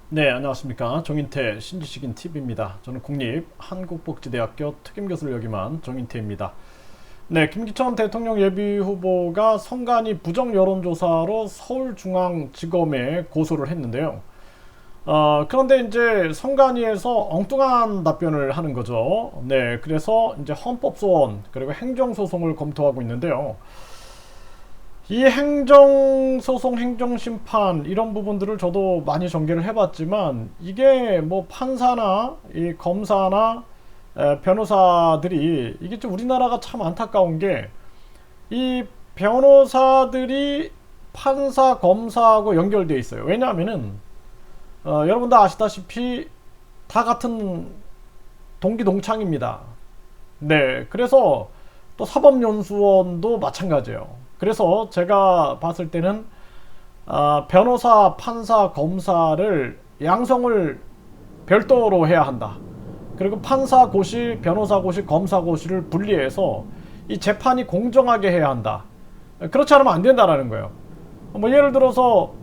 네, 안녕하십니까. 정인태 신지식인 TV입니다. 저는 국립한국복지대학교 특임교수를 역임한 정인태입니다. 네, 김기천 대통령 예비후보가 선관위 부정 여론조사로 서울중앙지검에 고소를 했는데요. 그런데 이제 선관위에서 엉뚱한 답변을 하는 거죠. 네, 그래서 이제 헌법소원 그리고 행정소송을 검토하고 있는데요. 이 행정소송, 행정심판 이런 부분들을 저도 많이 전개를 해봤지만 이게 뭐 판사나 이 검사나 변호사들이 이게 좀 우리나라가 참 안타까운 게 이 변호사들이 판사, 검사하고 연결돼 있어요. 왜냐하면은 여러분도 아시다시피 다 같은 동기동창입니다. 네, 그래서 또 사법연수원도 마찬가지예요. 그래서 제가 봤을 때는 변호사, 판사, 검사를 양성을 별도로 해야 한다. 그리고 판사고시, 변호사고시, 검사고시를 분리해서 이 재판이 공정하게 해야 한다. 그렇지 않으면 안 된다라는 거예요. 뭐 예를 들어서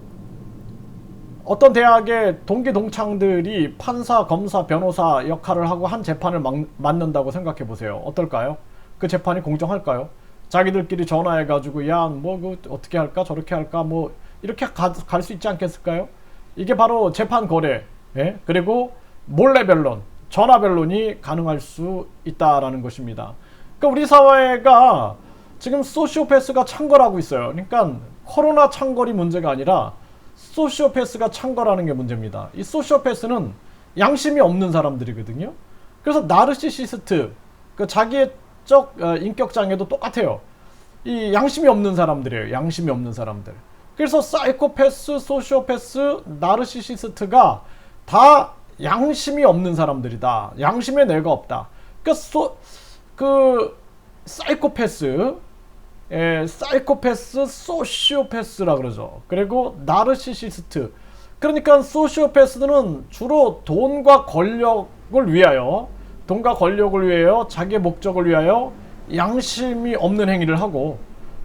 어떤 대학의 동기 동창들이 판사, 검사, 변호사 역할을 하고 한 재판을 맡는다고 생각해 보세요. 어떨까요? 그 재판이 공정할까요? 자기들끼리 전화해가지고 야, 뭐 어떻게 할까, 저렇게 할까, 뭐 이렇게 갈 수 있지 않겠을까요? 이게 바로 재판 거래, 예? 그리고 몰래 변론, 전화 변론이 가능할 수 있다라는 것입니다. 그러니까 우리 사회가 지금 소시오패스가 창궐하고 있어요. 그러니까 코로나 창궐이 문제가 아니라 소시오패스가 창궐하는 게 문제입니다. 이 소시오패스는 양심이 없는 사람들이거든요. 그래서 나르시시스트, 그 자기적 인격 장애도 똑같아요. 이 양심이 없는 사람들이에요. 양심이 없는 사람들. 그래서 사이코패스, 소시오패스, 나르시시스트가 다 양심이 없는 사람들이다. 양심의 뇌가 없다. 그 사이코패스, 사이코패스, 소시오패스라 그러죠. 그리고 나르시시스트. 그러니까 소시오패스는 주로 돈과 권력을 위하여, 자기의 목적을 위하여 양심이 없는 행위를 하고,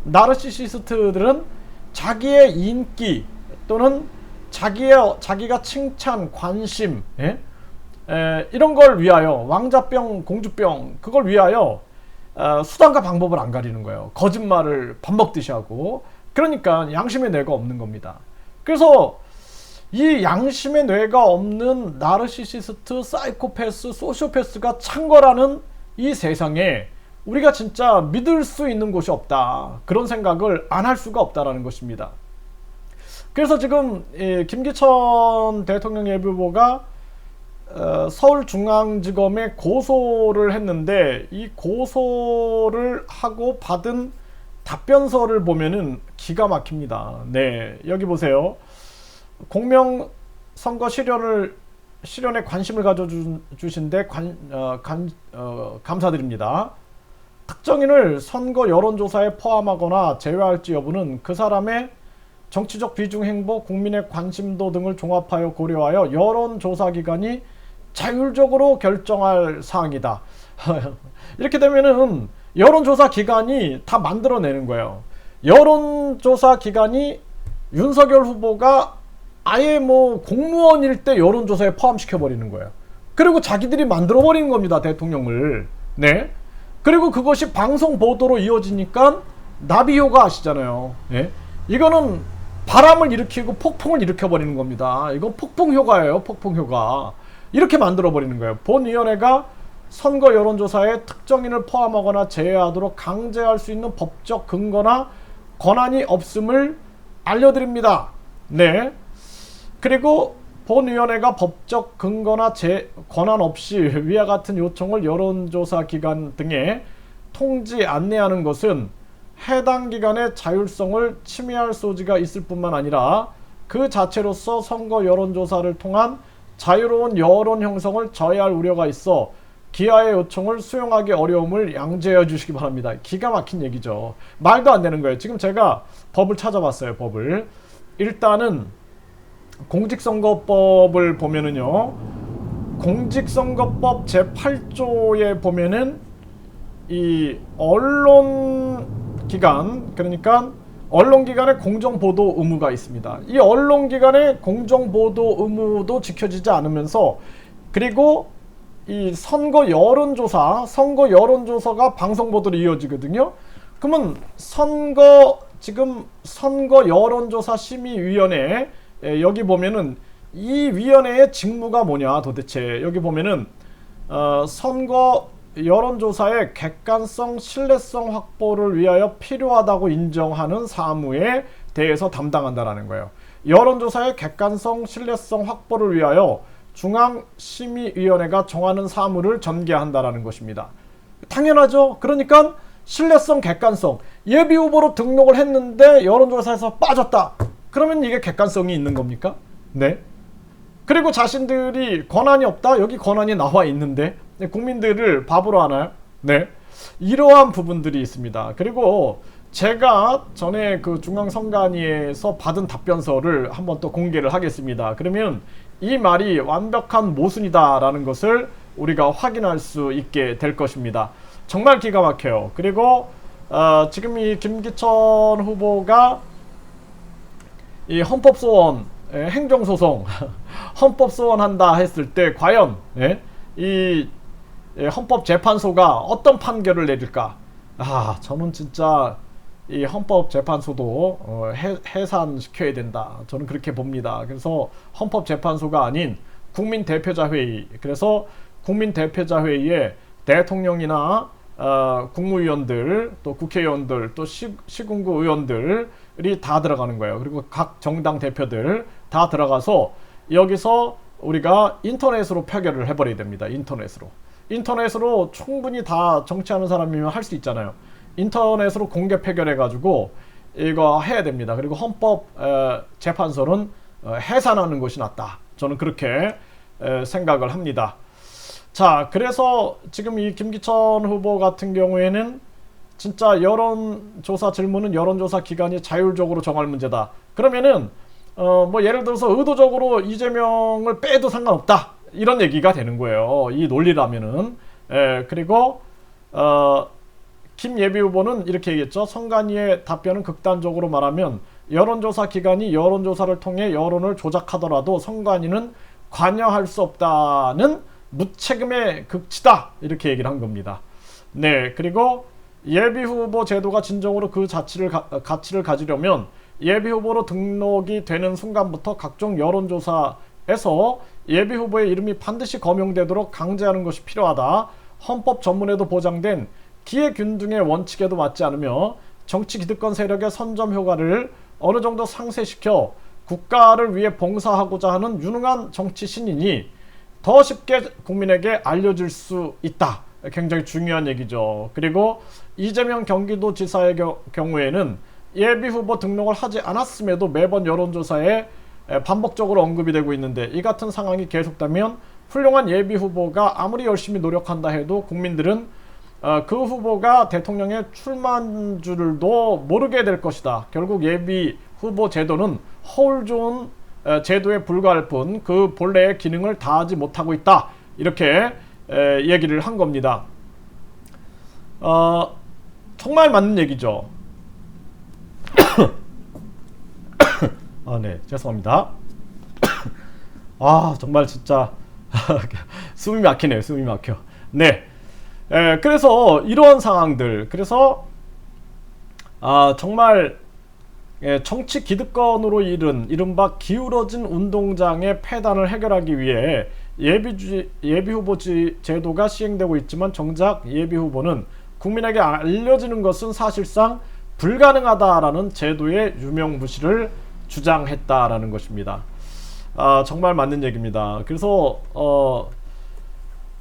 나르시시스트들은 자기의 인기 또는 자기가 칭찬, 관심, 이런 걸 위하여, 왕자병, 공주병, 그걸 위하여 수단과 방법을 안 가리는 거예요. 거짓말을 밥 먹듯이 하고. 그러니까 양심의 뇌가 없는 겁니다. 그래서 이 양심의 뇌가 없는 나르시시스트, 사이코패스, 소시오패스가 창궐하는 이 세상에 우리가 진짜 믿을 수 있는 곳이 없다. 그런 생각을 안 할 수가 없다라는 것입니다. 그래서 지금 김기천 대통령 예비후보가 서울중앙지검에 고소를 했는데, 이 고소를 하고 받은 답변서를 보면은 기가 막힙니다. 네, 여기 보세요. 공명선거 실현에 관심을 가져주신 데 감사드립니다. 특정인을 선거 여론조사에 포함하거나 제외할지 여부는 그 사람의 정치적 비중 행보, 국민의 관심도 등을 종합하여 고려하여 여론조사기관이 자율적으로 결정할 사항이다. 이렇게 되면은 여론조사 기관이 다 만들어내는 거예요. 여론조사 기관이 윤석열 후보가 아예 뭐 공무원일 때 여론조사에 포함시켜버리는 거예요. 그리고 자기들이 만들어버리는 겁니다, 대통령을. 네. 그리고 그것이 방송 보도로 이어지니까 나비효과 아시잖아요. 네. 이거는 바람을 일으키고 폭풍을 일으켜버리는 겁니다. 이건 폭풍효과예요, 폭풍효과. 이렇게 만들어버리는 거예요. 본위원회가 선거 여론조사에 특정인을 포함하거나 제외하도록 강제할 수 있는 법적 근거나 권한이 없음을 알려드립니다. 네. 그리고 본위원회가 법적 근거나 권한 없이 위와 같은 요청을 여론조사 기관 등에 통지 안내하는 것은 해당 기관의 자율성을 침해할 소지가 있을 뿐만 아니라 그 자체로서 선거 여론조사를 통한 자유로운 여론 형성을 저해할 우려가 있어 기아의 요청을 수용하기 어려움을 양지해 주시기 바랍니다. 기가 막힌 얘기죠. 말도 안 되는 거예요. 지금 제가 법을 찾아봤어요. 법을. 일단은 공직선거법을 보면은요, 공직선거법 제8조에 보면은 이 언론기관, 그러니까 언론기관의 공정보도 의무가 있습니다. 이 언론기관의 공정보도 의무도 지켜지지 않으면서, 그리고 이 선거 여론조사가 방송보도로 이어지거든요. 그러면 지금 선거 여론조사 심의위원회, 여기 보면은 이 위원회의 직무가 뭐냐 도대체. 여기 보면은 선거 여론조사의 객관성, 신뢰성 확보를 위하여 필요하다고 인정하는 사무에 대해서 담당한다라는 거예요. 여론조사의 객관성, 신뢰성 확보를 위하여 중앙심의위원회가 정하는 사무를 전개한다라는 것입니다. 당연하죠. 그러니까 신뢰성, 객관성. 예비후보로 등록을 했는데 여론조사에서 빠졌다. 그러면 이게 객관성이 있는 겁니까? 네. 그리고 자신들이 권한이 없다? 여기 권한이 나와 있는데 국민들을 바보로 하나요? 네. 이러한 부분들이 있습니다. 그리고 제가 전에 그 중앙선관위에서 받은 답변서를 한번 또 공개를 하겠습니다. 그러면 이 말이 완벽한 모순이다라는 것을 우리가 확인할 수 있게 될 것입니다. 정말 기가 막혀요. 그리고 지금 이 김기천 후보가 이 헌법소원, 행정소송, 헌법소원한다 했을 때 과연 이 헌법재판소가 어떤 판결을 내릴까? 저는 진짜 이 헌법재판소도 해산시켜야 된다. 저는 그렇게 봅니다. 그래서 헌법재판소가 아닌 국민대표자회의, 그래서 국민대표자회의에 대통령이나 국무위원들, 또 국회의원들, 또 시군구 의원들이 다 들어가는 거예요. 그리고 각 정당 대표들 다 들어가서 여기서 우리가 인터넷으로 표결을 해버려야 됩니다. 인터넷으로 충분히 다 정치하는 사람이면 할 수 있잖아요. 인터넷으로 공개 표결해가지고 이거 해야 됩니다. 그리고 헌법재판소는 해산하는 것이 낫다. 저는 그렇게 생각을 합니다. 자, 그래서 지금 이 김기천 후보 같은 경우에는 진짜 여론조사 질문은 여론조사 기관이 자율적으로 정할 문제다. 그러면은 뭐 예를 들어서 의도적으로 이재명을 빼도 상관없다. 이런 얘기가 되는 거예요. 이 논리라면은. 그리고 김 예비후보는 이렇게 얘기했죠. 선관위의 답변은 극단적으로 말하면 여론조사 기관이 여론조사를 통해 여론을 조작하더라도 선관위는 관여할 수 없다는 무책임의 극치다. 이렇게 얘기를 한 겁니다. 네, 그리고 예비후보 제도가 진정으로 그 가치를 가지려면 예비후보로 등록이 되는 순간부터 각종 여론조사에서 예비후보의 이름이 반드시 거명되도록 강제하는 것이 필요하다. 헌법 전문에도 보장된 기회균등의 원칙에도 맞지 않으며 정치 기득권 세력의 선점 효과를 어느 정도 상쇄시켜 국가를 위해 봉사하고자 하는 유능한 정치 신인이 더 쉽게 국민에게 알려질 수 있다. 굉장히 중요한 얘기죠. 그리고 이재명 경기도지사의 경우에는 예비후보 등록을 하지 않았음에도 매번 여론조사에 반복적으로 언급이 되고 있는데, 이 같은 상황이 계속되면 훌륭한 예비후보가 아무리 열심히 노력한다 해도 국민들은 그 후보가 대통령에 출마한 줄도 모르게 될 것이다. 결국 예비후보 제도는 허울 좋은 제도에 불과할 뿐 그 본래의 기능을 다하지 못하고 있다. 이렇게 얘기를 한 겁니다. 정말 맞는 얘기죠. 네, 죄송합니다. 정말 진짜 숨이 막히네요. 숨이 막혀. 네. 그래서 이러한 상황들, 그래서 정말 정치 기득권으로 이른바 기울어진 운동장의 폐단을 해결하기 위해 예비후보 제도가 시행되고 있지만 정작 예비후보는 국민에게 알려지는 것은 사실상 불가능하다라는 제도의 유명무실을 주장했다라는 것입니다. 정말 맞는 얘기입니다. 그래서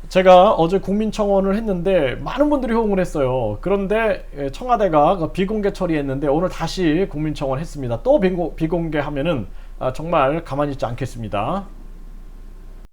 제가 어제 국민청원을 했는데 많은 분들이 호응을 했어요. 그런데 청와대가 비공개 처리했는데 오늘 다시 국민청원 했습니다. 또 비공개하면은 정말 가만히 있지 않겠습니다.